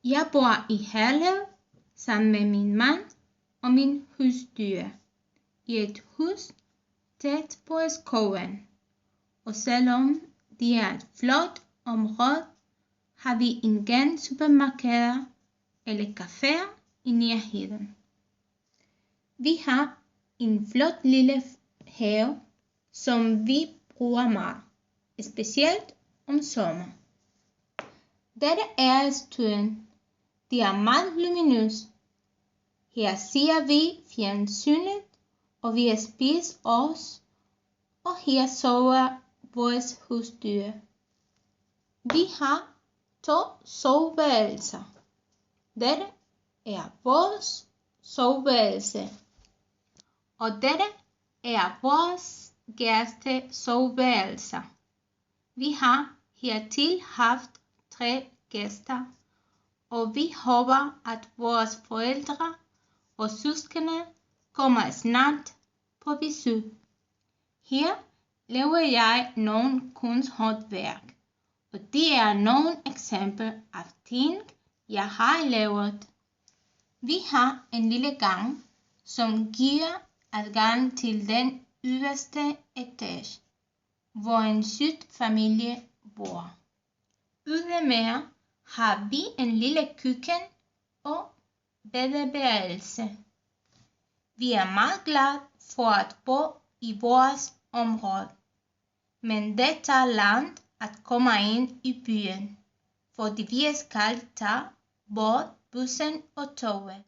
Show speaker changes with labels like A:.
A: Jeg bor i Herlev sammen med min mand og min husdyr i et hus tæt på skoven. Og selvom det er et flot område, har vi ingen supermarkeder eller caféer i nærheden. Vi har en flot lille have, som vi bruger meget, specielt om sommeren. Dette er stuen. Det er meget luminøs. Her ser vi fjernsynet, og vi spiser os, og her sover vores husdyr. Vi har 2 soveværelser. Dette er vores soveværelse, og dette er vores gæstesoveværelse. Vi har hertil haft 3 gæster, og vi håber, at vores forældre og søskende kommer snart på besøg. Her laver jeg nogle kunsthåndværk, og det er nogle eksempler af ting, jeg har lavet. Vi har en lille gang, som giver adgang til den øverste etage, hvor en sød familie bor. Ydermere har vi en lille køkken og badeværelse. Vi er meget glade for at bo i vores område, men det tager langt at komme ind i byen, fordi vi skal tage både bussen og toget.